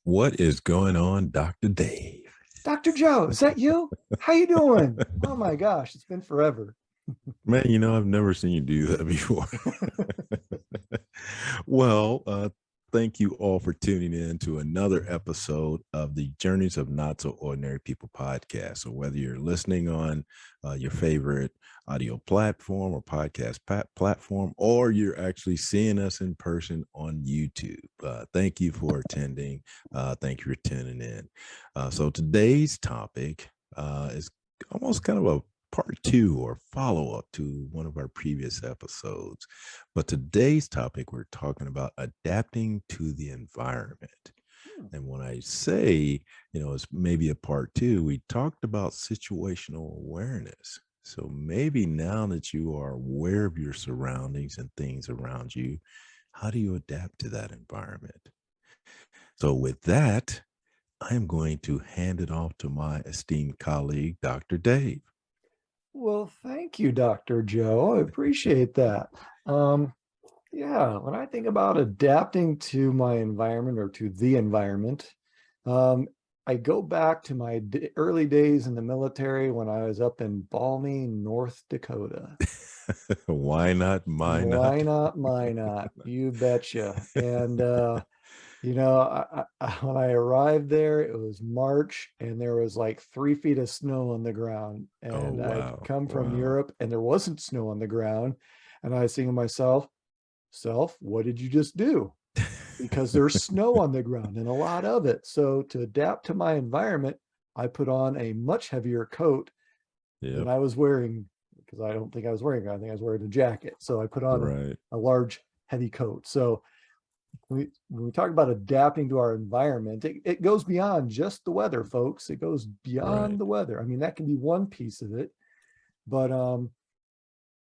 What is going on, Dr. Dave? Dr. Joe, is that you? How you doing? Oh my gosh, it's been forever. Man, I've never seen you do that before. well, thank you all for tuning in to another episode of the Journeys of Not So Ordinary People podcast. So, whether you're listening on your favorite audio platform or podcast platform, or you're actually seeing us in person on YouTube, thank you for attending. Thank you for tuning in. So, today's topic is almost kind of a part two or follow up to one of our previous episodes. But today's topic, we're talking about adapting to the environment. And when I say, it's maybe a part two, we talked about situational awareness. So maybe now that you are aware of your surroundings and things around you, how do you adapt to that environment? So with that, I'm going to hand it off to my esteemed colleague, Dr. Dave. Well, thank you, Dr. Joe. I appreciate that. Yeah, when I think about adapting to my environment or to the environment, I go back to my early days in the military when I was up in balmy North Dakota. Why not? My Why not? not? My not? You betcha. And when I arrived there, it was March and there was like 3 feet of snow on the ground. Oh, And I'd wow. come from Wow. Europe and there wasn't snow on the ground. And I was thinking to myself, what did you just do? Because there's snow on the ground and a lot of it. So to adapt to my environment, I put on a much heavier coat than Yep. I was wearing because I don't think I was wearing it. I think I was wearing a jacket. So I put on Right. a large, heavy coat. So when we talk about adapting to our environment, it goes beyond just the weather, folks. It goes beyond Right. the weather. I mean, that can be one piece of it, but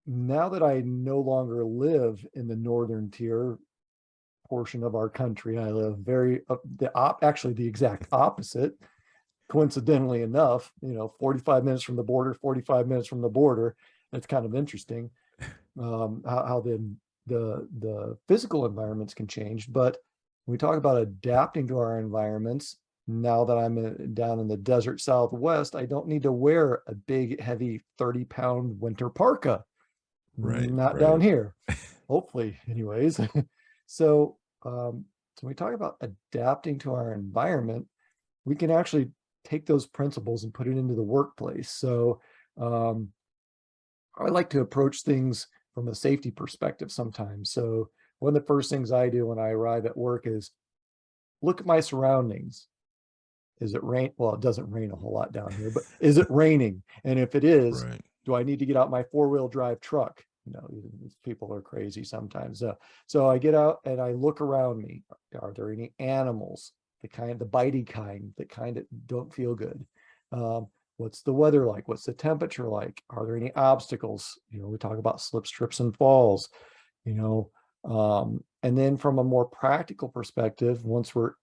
now that I no longer live in the northern tier portion of our country, I live actually the exact opposite. Coincidentally enough, 45 minutes from the border, 45 minutes from the border. It's kind of interesting how the physical environments can change. But when we talk about adapting to our environments, now that I'm down in the desert Southwest, I don't need to wear a big, heavy 30-pound winter parka. Right. Not down Right. here, hopefully, anyways. so, so when we talk about adapting to our environment, we can actually take those principles and put it into the workplace. So, um, I like to approach things from a safety perspective sometimes. So one of the first things I do when I arrive at work is look at my surroundings. Is it rain? Well, it doesn't rain a whole lot down here, but is it raining? And if it is, Right. do I need to get out my four-wheel drive truck? These people are crazy sometimes. So I get out and I look around me. Are there any animals, the bitey kind, the kind that don't feel good? Um, what's the weather like? What's the temperature like? Are there any obstacles? We talk about slips, trips, and falls. You know, and then from a more practical perspective, once we're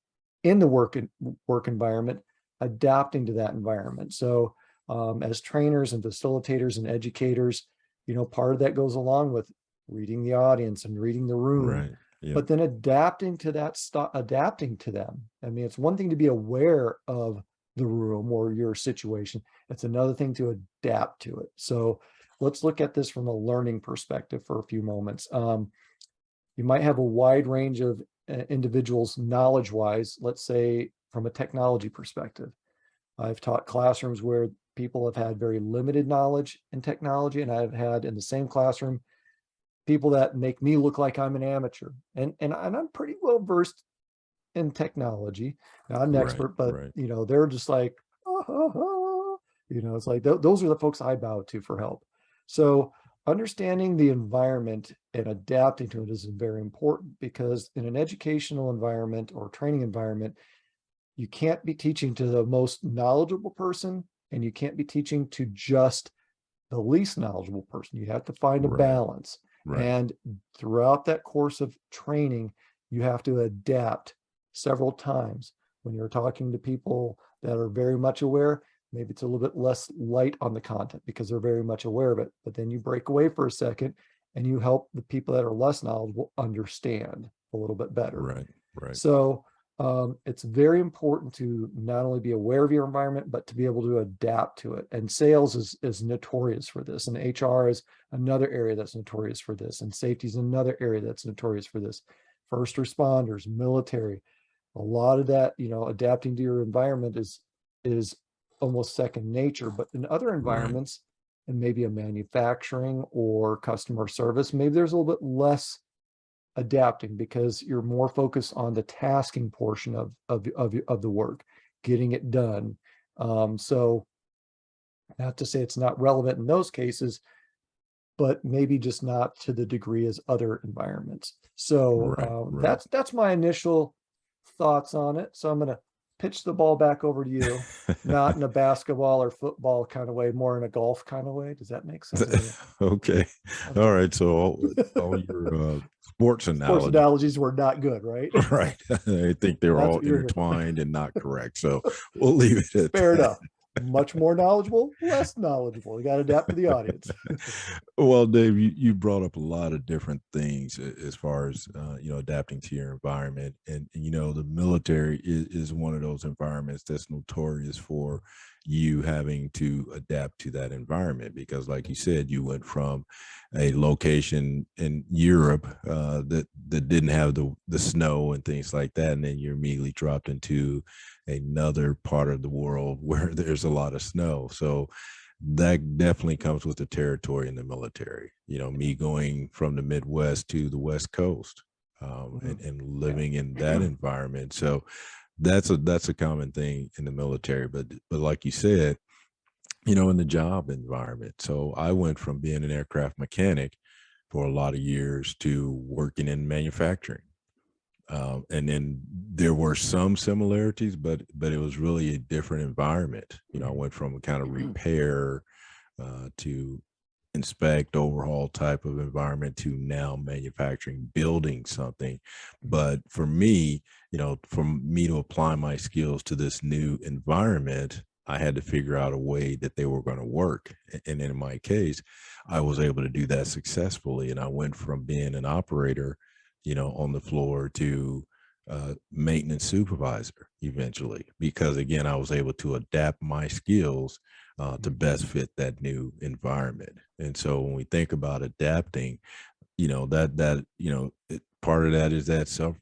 in the work environment, adapting to that environment. So as trainers and facilitators and educators, part of that goes along with reading the audience and reading the room, Right. Yep. but then adapting to adapting to them. I mean, it's one thing to be aware of the room or your situation. It's another thing to adapt to it. So let's look at this from a learning perspective for a few moments. You might have a wide range of individuals knowledge-wise, let's say from a technology perspective. I've taught classrooms where people have had very limited knowledge in technology, and I've had in the same classroom people that make me look like I'm an amateur. And I'm pretty well versed in technology, not an Right. expert, but Right. they're just like, oh, oh, oh. It's like those are the folks I bow to for help. So understanding the environment and adapting to it is very important, because in an educational environment or training environment, you can't be teaching to the most knowledgeable person and you can't be teaching to just the least knowledgeable person. You have to find a Right. balance. Right. And throughout that course of training, you have to adapt several times. When you're talking to people that are very much aware, maybe it's a little bit less light on the content because they're very much aware of it. But then you break away for a second and you help the people that are less knowledgeable understand a little bit better. Right. Right. So It's very important to not only be aware of your environment, but to be able to adapt to it. And sales is notorious for this. And HR is another area that's notorious for this. And safety is another area that's notorious for this. First responders, military, a lot of that, adapting to your environment is almost second nature. But in other Right. environments, and maybe a manufacturing or customer service, maybe there's a little bit less adapting because you're more focused on the tasking portion of the work, getting it done. So not to say it's not relevant in those cases, but maybe just not to the degree as other environments. So Right. Right. that's my initial thoughts on it. So I'm going to pitch the ball back over to you, not in a basketball or football kind of way, more in a golf kind of way. Does that make sense? Okay. All Okay. right. So all your sports Sports analogies, analogies were not good, right? right? I think they're That's all what you're here for. intertwined and not correct. So we'll leave it at Fair that. enough. Much more knowledgeable, less knowledgeable. You got to adapt to the audience. Well, Dave, you brought up a lot of different things as far as adapting to your environment, and the military is one of those environments that's notorious for you having to adapt to that environment because, like you said, you went from a location in Europe that didn't have the snow and things like that, and then you're immediately dropped into another part of the world where there's a lot of snow. So that definitely comes with the territory in the military. Me going from the Midwest to the West Coast, Mhm. and Yeah. living in that environment. So that's a common thing in the military. But like you said, in the job environment. So I went from being an aircraft mechanic for a lot of years to working in manufacturing. And then there were some similarities, but it was really a different environment. I went from a kind of repair to inspect, overhaul type of environment to now manufacturing, building something. But for me, for me to apply my skills to this new environment, I had to figure out a way that they were going to work. And in my case, I was able to do that successfully. And I went from being an operator, on the floor to maintenance supervisor eventually, because again, I was able to adapt my skills to best fit that new environment. And so when we think about adapting, part of that is that self,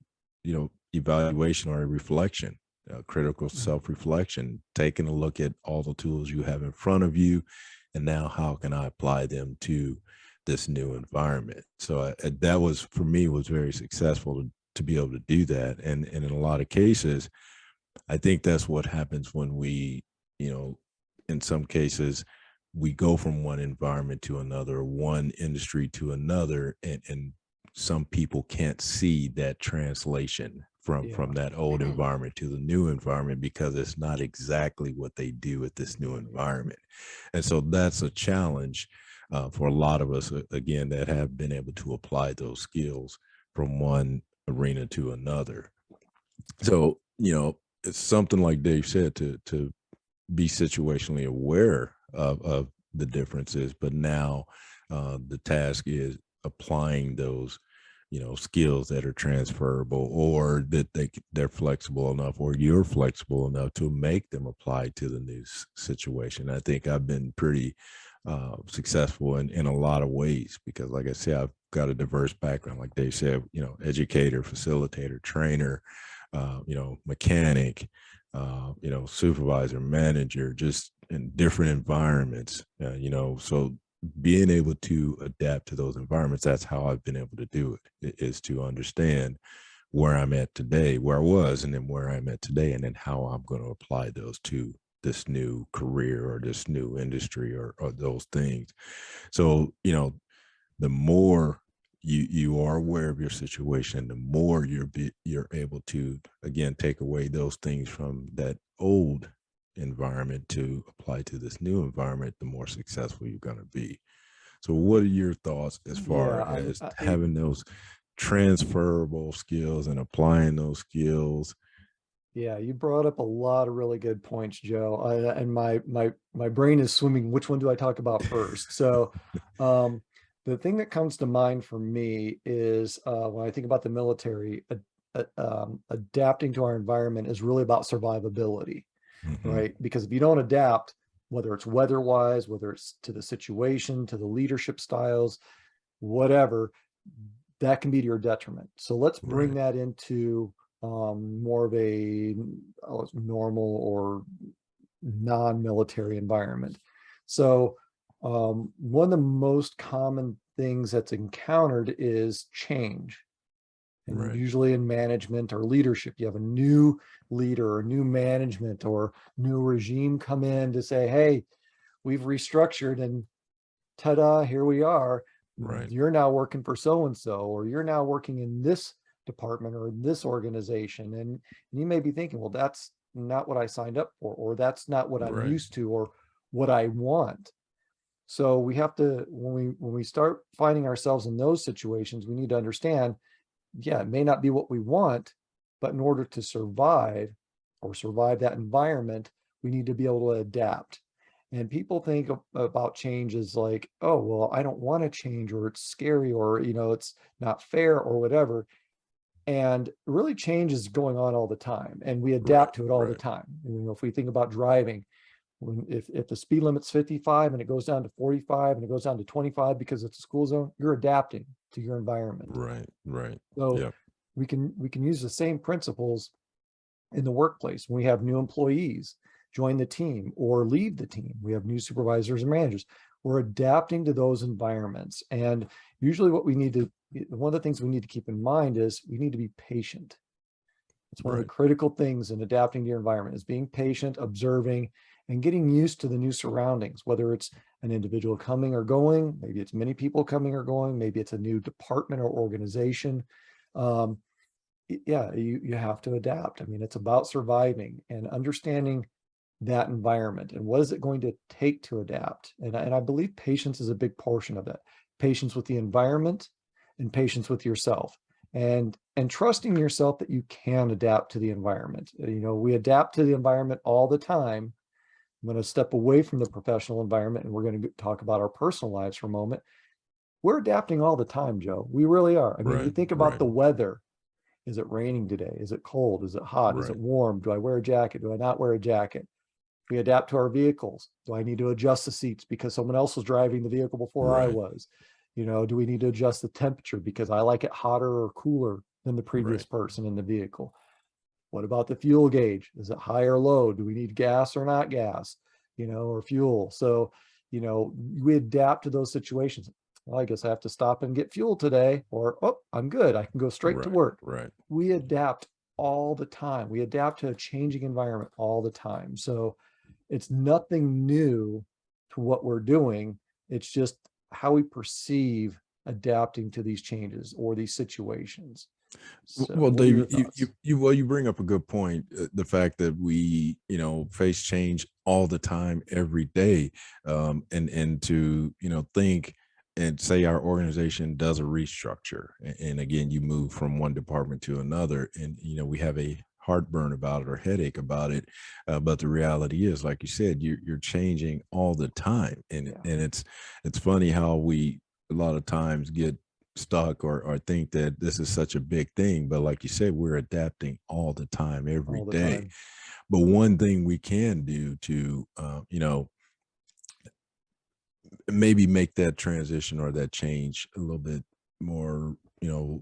evaluation or reflection, critical self-reflection, taking a look at all the tools you have in front of you, and now how can I apply them to this new environment? So that was for me was very successful to be able to do that, and in a lot of cases, I think that's what happens when we, you know, in some cases, we go from one environment to another, one industry to another, and some people can't see that translation from Yeah. that old environment to the new environment because it's not exactly what they do at this new environment. And so that's a challenge for a lot of us, again, that have been able to apply those skills from one arena to another. So, it's something like Dave said, to be situationally aware of the differences, but now the task is applying those, skills that are transferable, or that they're flexible enough, or you're flexible enough to make them apply to the new situation. I think I've been pretty successful in a lot of ways because, like I said, I've got a diverse background. Like Dave said, educator, facilitator, trainer, mechanic, supervisor, manager, just in different environments, so being able to adapt to those environments, that's how I've been able to do it, is to understand where I'm at today, where I was, and then where I'm at today, and then how I'm going to apply those to this new career or this new industry or those things. So, the more you are aware of your situation, the more you're able to again take away those things from that old environment to apply to this new environment, the more successful you're going to be. So what are your thoughts as Yeah. far as having those transferable skills and applying those skills? Yeah, you brought up a lot of really good points, Joe. And my brain is swimming. Which one do I talk about first? So, the thing that comes to mind for me is when I think about the military, adapting to our environment is really about survivability, Mm-hmm. right? Because if you don't adapt, whether it's weather-wise, whether it's to the situation, to the leadership styles, whatever, that can be to your detriment. So let's bring Right. that into more of a normal or non-military environment. So one of the most common things that's encountered is change. And Right. usually in management or leadership, you have a new leader or new management or new regime come in to say, hey, we've restructured and ta-da, here we are. Right. You're now working for so-and-so, or you're now working in this department or in this organization. And you may be thinking, well, that's not what I signed up for, or that's not what I'm Right. used to, or what I want. So we have to, when we start finding ourselves in those situations, we need to understand, yeah, it may not be what we want, but in order to survive or survive that environment, we need to be able to adapt. And people think about change as like, oh, well, I don't want to change, or it's scary, or, it's not fair, or whatever. And really change is going on all the time, and we Right. adapt to it all the Right. time. If we think about driving, if the speed limit's 55 and it goes down to 45 and it goes down to 25 because it's a school zone, you're adapting to your environment. Right. Right. So Yep. we can use the same principles in the workplace. When we have new employees join the team or leave the team, we have new supervisors and managers. We're adapting to those environments. And usually one of the things we need to keep in mind is we need to be patient. It's one of the Right. critical things in adapting to your environment, is being patient, observing, and getting used to the new surroundings, whether it's an individual coming or going, maybe it's many people coming or going, maybe it's a new department or organization. Um, yeah, you have to adapt. I mean, it's about surviving and understanding that environment and what is it going to take to adapt. And I believe patience is a big portion of it. Patience with the environment and patience with yourself, and trusting yourself that you can adapt to the environment. We adapt to the environment all the time. I'm going to step away from the professional environment and we're going to talk about our personal lives for a moment. We're adapting all the time, Joe. We really are. I mean, you Right. think about Right. the weather. Is it raining today? Is it cold? Is it hot? Is it Right. warm? Do I wear a jacket? Do I not wear a jacket? We adapt to our vehicles. Do I need to adjust the seats because someone else was driving the vehicle before I Right. was? Do we need to adjust the temperature because I like it hotter or cooler than the previous Right. person in the vehicle? What about the fuel gauge? Is it high or low? Do we need gas or not gas, or fuel? So, we adapt to those situations. Well, I guess I have to stop and get fuel today, or, oh, I'm good. I can go straight to Right. work. Right. We adapt all the time. We adapt to a changing environment all the time. So it's nothing new to what we're doing. It's just how we perceive adapting to these changes or these situations. So Well, what are your David, you you thoughts? you well, you bring up a good point. The fact that we, face change all the time, every day, and to think and say our organization does a restructure, and again, you move from one department to another, and we have a heartburn about it or headache about it, but the reality is, like you said, you're changing all the time, and Yeah, it's funny how we a lot of times get stuck or think that this is such a big thing. But like you said, we're adapting all the time, every all the day. time. But one thing we can do to, maybe make that transition or that change a little bit more,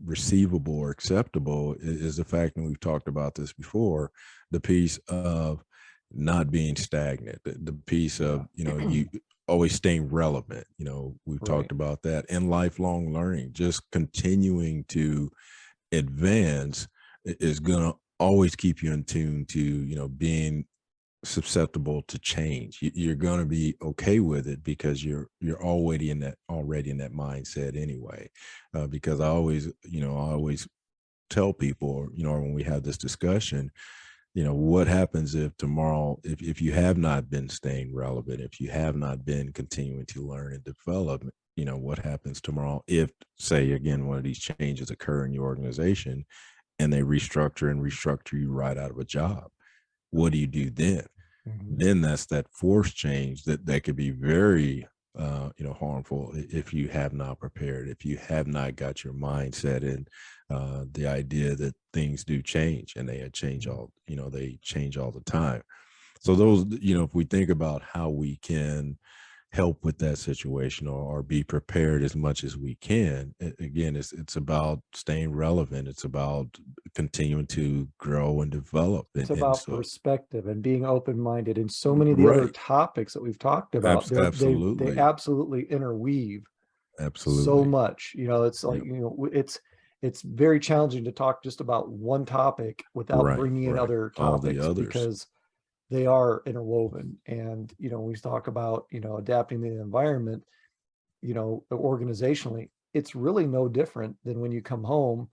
receivable or acceptable is the fact, and we've talked about this before, the piece of not being stagnant, the piece Yeah. of, you always staying relevant. We've Right. talked about that, and lifelong learning, just continuing to advance is going to always keep you in tune to, being susceptible to change. You're going to be okay with it because you're already in that mindset anyway. Because I always tell people, when we have this discussion, what happens if tomorrow, if you have not been staying relevant, if you have not been continuing to learn and develop, what happens tomorrow if, say, again, one of these changes occur in your organization and they restructure you right out of a job? What do you do then? Mhm. Then that's that forced change that could be very, harmful if you have not prepared, if you have not got your mindset in the idea that things do change, and they change they change all the time. So those, if we think about how we can help with that situation, or be prepared as much as we can, again, it's about staying relevant. It's about continuing to grow and develop. It's And about so, perspective and being open-minded. And so many of the other right. topics that we've talked about, they Absolutely. absolutely interweave so Absolutely. much. It's like, Yep. it's very challenging to talk just about one topic without Right. bringing in Right. other All the topics, others. because they are interwoven. And we talk about adapting to the environment, organizationally, it's really no different than when you come home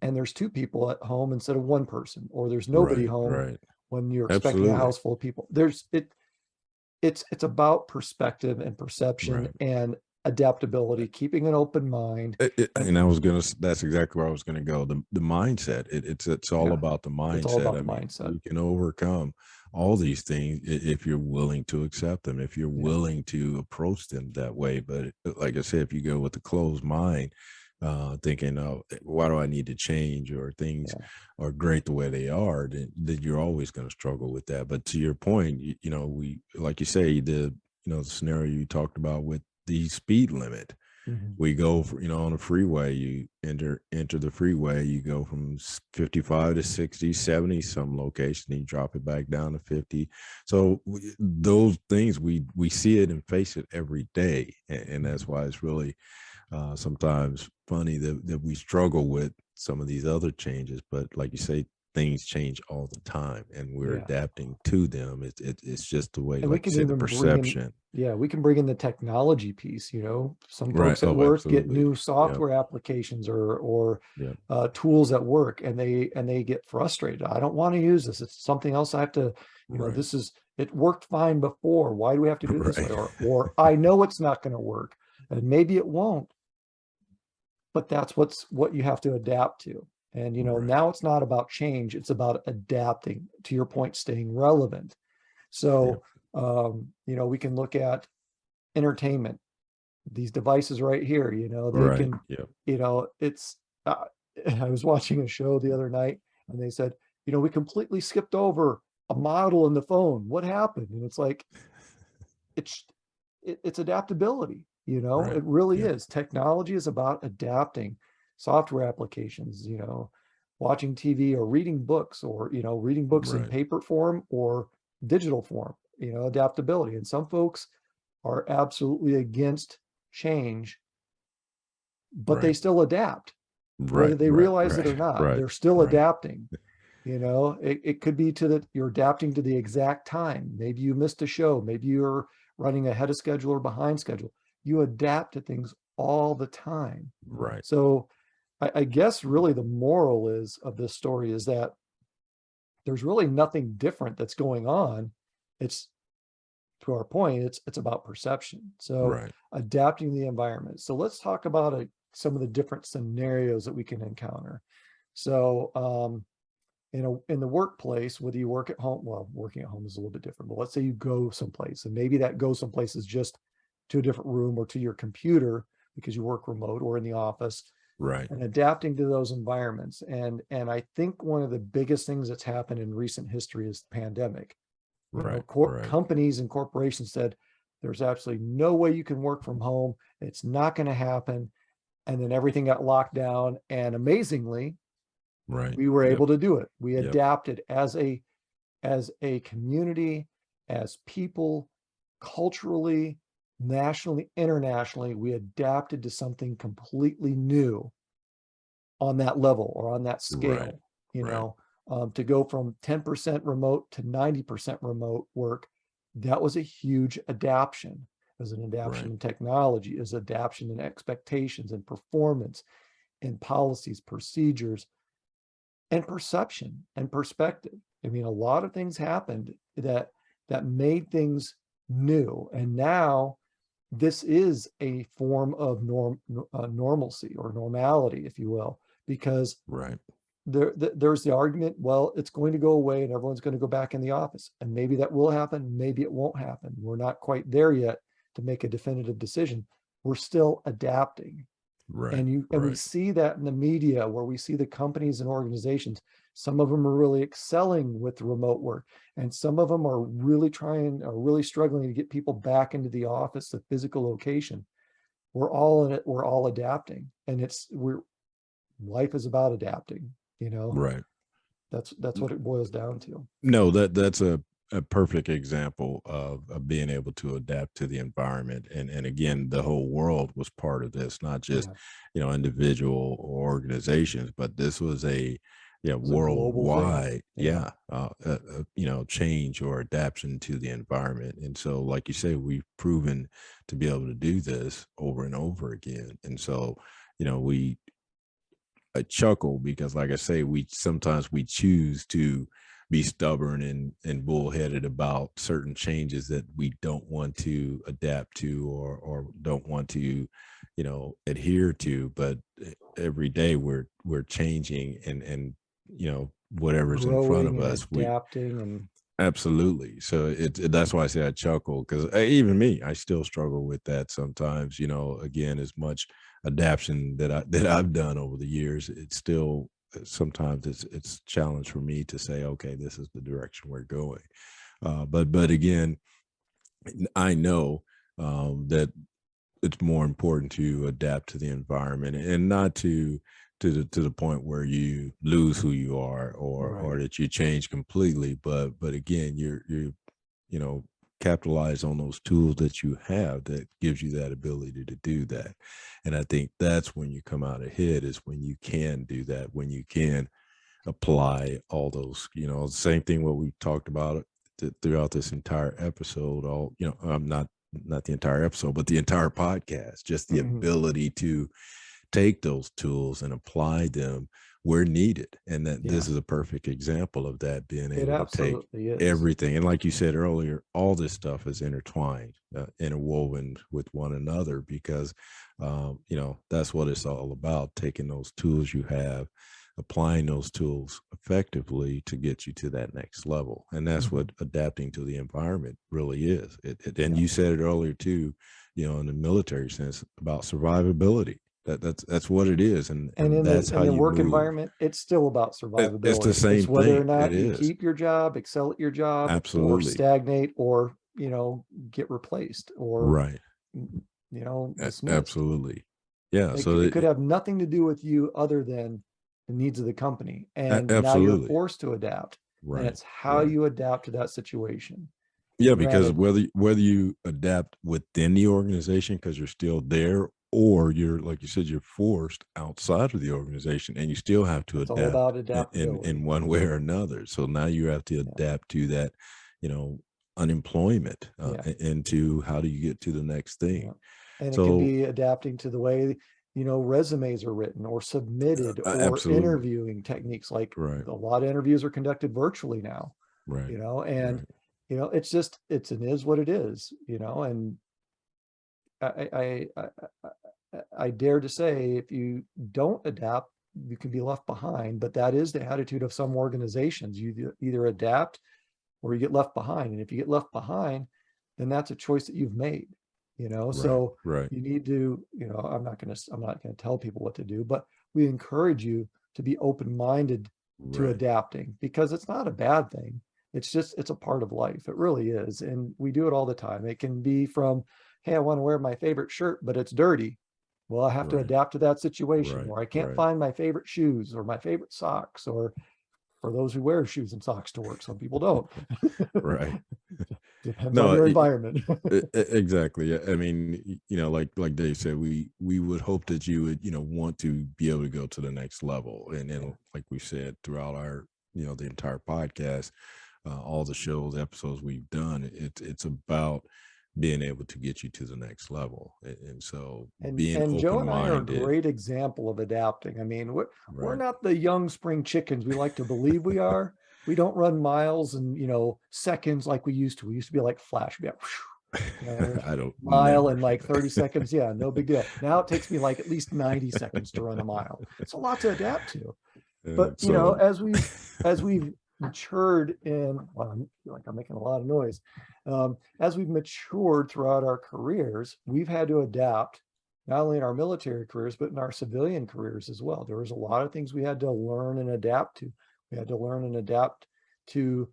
and there's two people at home instead of one person, or there's nobody Right. home Right. when you're expecting a Absolutely. house full of people. It's about perspective and perception Right. and adaptability, keeping an open mind. And And that's exactly where I was gonna go. The mindset. It's all yeah, about the it's all mindset. about I the mean, mindset. we can overcome all these things if you're willing to accept them, if you're Yeah, willing to approach them that way. But like I said, if you go with a closed mind, thinking, "Oh, why do I need to change?" or "Things yeah. are great the way they are," then you're always going to struggle with that. But to your point, we, like you say, the scenario you talked about with the speed limit. Mhm. We go for, on the freeway, you enter the freeway, you go from 55 to 60, 70, some location, and you drop it back down to 50. So those things, we see it and face it every day. And that's Mhm. why it's really sometimes funny that we struggle with some of these other changes. But like you say, things change all the time, and we're Yeah. adapting to them. It's just the way, And we like you can say, the even bring in, perception. yeah, we can bring in the technology piece. Some Right. folks at Oh, work get absolutely. new Yeah. software applications or Yeah. tools at work, and they get frustrated. I don't want to use this. It's something else I have to, Right. it worked fine before. Why do we have to do it this way? Right. Or I know it's not going to work, and maybe it won't, but that's what you have to adapt to. And Right. now it's not about change, it's about adapting, to your point, staying relevant. Yep. So we can look at entertainment, these devices right here, they Right. can, Yep. it's I was watching a show the other night, and they said, we completely skipped over a model in the phone. What happened? And it's like, it's it's adaptability. Right. It really Yep. is. Technology is about adapting. Software applications, watching TV or reading books, or reading books in Right. paper form or digital form, adaptability. And some folks are absolutely against change, but they Right. still adapt, whether Right. they Right. realize it Right. or not. Right. They're still Right. adapting. It could be to that you're adapting to the exact time. Maybe you missed a show. Maybe you're running ahead of schedule or behind schedule. You adapt to things all the time. Right. So I guess really the moral is of this story is that there's really nothing different that's going on. It's, to our point, it's about perception. So Right. adapting the environment. So let's talk about some of the different scenarios that we can encounter. So in the workplace, whether you work at home, well, working at home is a little bit different, but let's say you go someplace, and maybe that go someplace is just to a different room or to your computer because you work remote, or in the office, Right. and adapting to those environments. And I think one of the biggest things that's happened in recent history is the pandemic. Right. Right. Companies and corporations said there's absolutely no way you can work from home. It's not going to happen. And then everything got locked down. And amazingly, Right. we were Yep. able to do it. We Yep. adapted as a community, as people, culturally, nationally, internationally. We adapted to something completely new on that level or on that Right. scale. Right. To go from 10% remote to 90% remote work, that was a huge adaptation. As an adaptation Right. in technology, as adaptation in expectations and performance and policies, procedures, and perception and perspective. I mean, a lot of things happened that made things new, and now this is a form of normalcy or normality, if you will, because Right. there's the argument, well, it's going to go away and everyone's going to go back in the office, and maybe that will happen, maybe it won't happen. We're not quite there yet to make a definitive decision. We're still adapting. Right. And we see that in the media, where we see the companies and organizations, some of them are really excelling with remote work, and some of them are really struggling to get people back into the office, the physical location. We're all in it, we're all adapting, and life is about adapting, Right. That's what it boils down to. No, that's a perfect example of being able to adapt to the environment. And again, the whole world was part of this, not just, individual or organizations, but this was a was a global thing. worldwide, change or adaptation to the environment. And so, like you say, we've proven to be able to do this over and over again. And so, I chuckle because, like I say, sometimes we choose to be stubborn and bullheaded about certain changes that we don't want to adapt to or don't want to, adhere to. But every day we're changing and whatever's in front of us, adapting and absolutely. So that's why I say I chuckle, because even me, I still struggle with that sometimes. Again, as much adaptation that I've done over the years, it's still sometimes it's a challenge for me to say, okay, this is the direction we're going. But again, I know that it's more important to adapt to the environment and not to the point where you lose who you are or that you change completely. But again, you're capitalize on those tools that you have that gives you that ability to do that. And I think that's when you come out ahead, is when you can do that, when you can apply all those, same thing what we talked about throughout this entire episode, not the entire episode, but the entire podcast, just the ability to take those tools and apply them where needed. And that this is a perfect example of that, being able to take everything. And like you said earlier, all this stuff is intertwined, interwoven with one another, because, that's what it's all about, taking those tools you have, applying those tools effectively to get you to that next level. And that's what adapting to the environment really is. And you said it earlier too, in the military sense, about survivability. That's what it is, and that's how in the you work move. environment. It's still about survivability. It's the same it's whether thing. or not It you is. keep your job, excel at your job, Absolutely. or stagnate, or get replaced, or dismissed. Absolutely. Yeah. It could have nothing to do with you other than the needs of the company, and now absolutely. you're forced to adapt. Right. And it's how you adapt to that situation. Yeah, because whether you adapt within the organization because you're still there, or you're, like you said, you're forced outside of the organization, and you still have to it's all about adapt in one way or another. So now you have to adapt to that, unemployment, into how do you get to the next thing. And it can be adapting to the way resumes are written or submitted, or interviewing techniques. Like a lot of interviews are conducted virtually now, and it's just, it is what it is, and I dare to say, if you don't adapt, you can be left behind. But that is the attitude of some organizations. You either adapt or you get left behind. And if you get left behind, then that's a choice that you've made, so you need to, I'm not going to tell people what to do, but we encourage you to be open-minded to adapting, because it's not a bad thing. It's a part of life. It really is. And we do it all the time. It can be from, hey, I want to wear my favorite shirt, but it's dirty. Well, I have to adapt to that situation. Or I can't find my favorite shoes or my favorite socks, or for those who wear shoes and socks to work. Some people don't. Depends on your environment. Exactly. I mean, like Dave said, we would hope that you would, want to be able to go to the next level. And then, like we said, throughout our, the entire podcast, all the shows, episodes we've done, it's about being able to get you to the next level. And so being open-minded. Joe and I are a great example of adapting. I mean, we're not the young spring chickens we like to believe we are. We don't run miles and seconds like we used to. We used to be like Flash. We'd be I don't mile in like 30 seconds. Yeah, no big deal. Now it takes me like at least 90 seconds to run a mile. It's a lot to adapt to. But as we've matured in, well, I feel like I'm making a lot of noise. As we've matured throughout our careers, we've had to adapt, not only in our military careers, but in our civilian careers as well. There was a lot of things we had to learn and adapt to. We had to learn and adapt to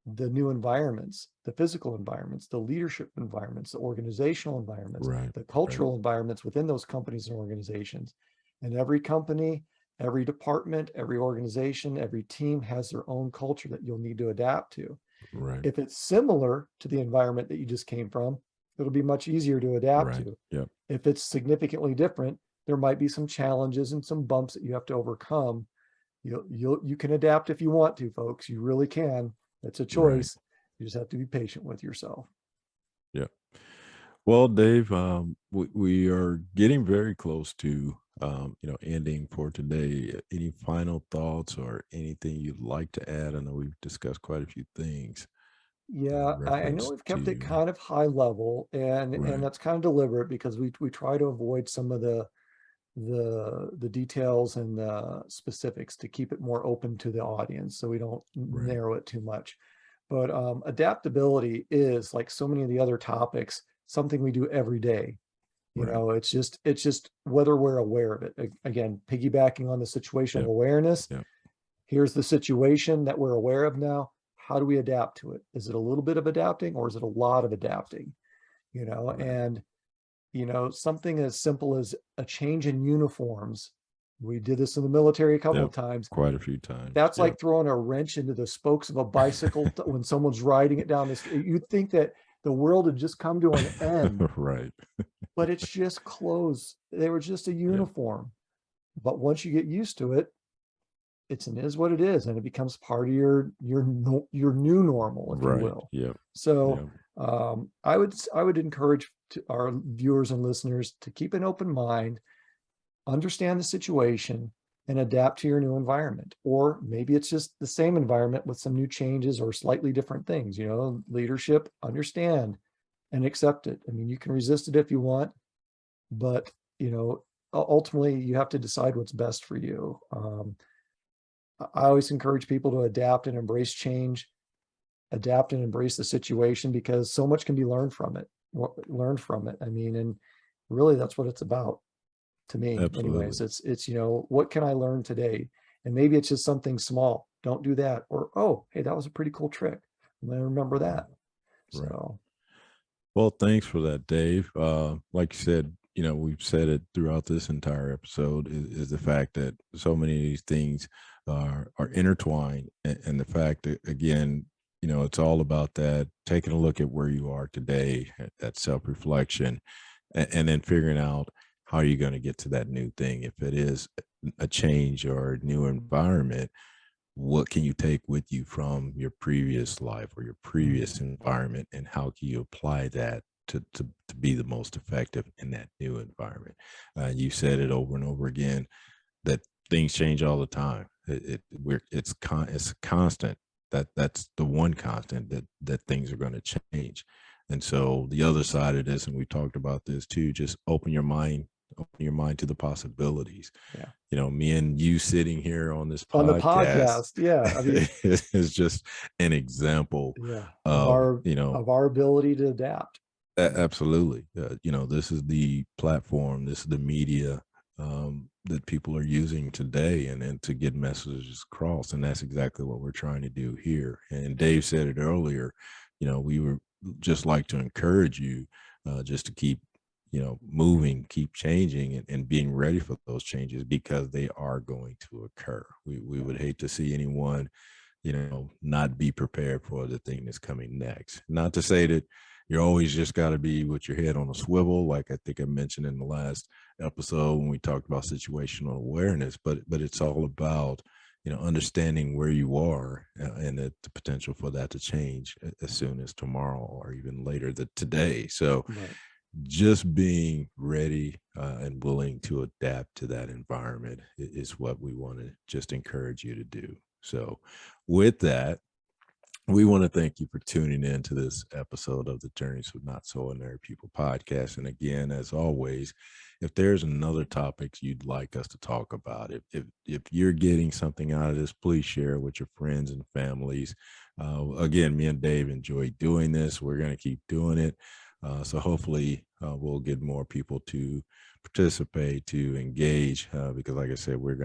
the new environments, the physical environments, the leadership environments, the organizational environments, Right. the Right. cultural environments within those companies and organizations. And every company, every department, every organization, every team has their own culture that you'll need to adapt to. Right. If it's similar to the environment that you just came from, it'll be much easier to adapt Right. to. Yep. If it's significantly different, there might be some challenges and some bumps that you have to overcome. You can adapt if you want to, folks. You really can. It's a Right. choice. You just have to be patient with yourself. Yep. Well, Dave, we are getting very close to ending for today. Any final thoughts or anything you'd like to add? I know we've discussed quite a few things Yeah, I know reference we've kept it to kind of high level, and right, that's kind of deliberate because we try to avoid some of the details and the specifics to keep it more open to the audience so we don't right, narrow it too much. But adaptability is, like so many of the other topics, something we do every day. right. It's just whether we're aware of it. Again, piggybacking on the situational Yep. awareness, Yep. here's the situation that we're aware of now. How do we adapt to it? Is it a little bit of adapting or is it a lot of adapting? Right. And something as simple as a change in uniforms. We did this in the military a couple Yep. of times. Quite a few times. That's Yep. like throwing a wrench into the spokes of a bicycle when someone's riding it down the street. You'd think that the world had just come to an end, Right. but it's just clothes. They were just a Yeah. uniform. But once you get used to it, is what it is, and it becomes part of your new normal, if you Right. will. Yep. So Yep. I would encourage our viewers and listeners to keep an open mind, understand the situation, and adapt to your new environment. Or maybe it's just the same environment with some new changes or slightly different things. Leadership, understand and accept it. I mean, you can resist it if you want, but ultimately you have to decide what's best for you. I always encourage people to adapt and embrace change, adapt and embrace the situation, because so much can be learned from it. I mean, and really that's what it's about to me anyways. Absolutely. It's what can I learn today? And maybe it's just something small. Don't do that. Or, oh, hey, that was a pretty cool trick. And then remember Right. that. Right. So Well, thanks for that, Dave. Like you said, we've said it throughout this entire episode is the fact that so many of these things are intertwined, and the fact that again, it's all about that taking a look at where you are today, that self reflection, and then figuring out how you're going to get to that new thing. If it is a change or a new environment, what can you take with you from your previous life or your previous environment, and how can you apply that to be the most effective in that new environment? You said it over and over again that things change all the time. It's constant. That's the one constant, that things are going to change. And so the other side of this, and we talked about this too, just open your mind to the possibilities. yeah, Me and you sitting here on this on the podcast podcast, yeah, I mean, is just an example yeah, of of, our ability to adapt. absolutely. This is the platform, this is the media that people are using today, and to get messages across. And that's exactly what we're trying to do here. And Dave said it earlier, we were just like to encourage you just to keep moving, keep changing, and being ready for those changes, because they are going to occur. We would hate to see anyone, not be prepared for the thing that's coming next. Not to say that you're always just got to be with your head on a swivel, like I think I mentioned in the last episode when we talked about situational awareness, but it's all about understanding where you are, and the potential for that to change as soon as tomorrow or even later today. So Right. just being ready and willing to adapt to that environment is what we want to just encourage you to do. So with that, We want to thank you for tuning in to this episode of the Journeys of Not So Ordinary People podcast. And again, as always, if there's another topic you'd like us to talk about, if you're getting something out of this, please share it with your friends and families. Again, me and Dave enjoy doing this. We're going to keep doing it. So hopefully we'll get more people to participate, to engage, because like I said, we're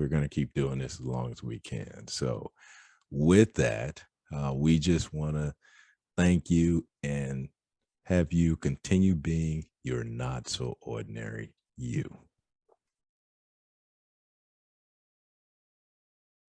gonna keep doing this as long as we can. So with that, we just want to thank you and have you continue being your not so ordinary you.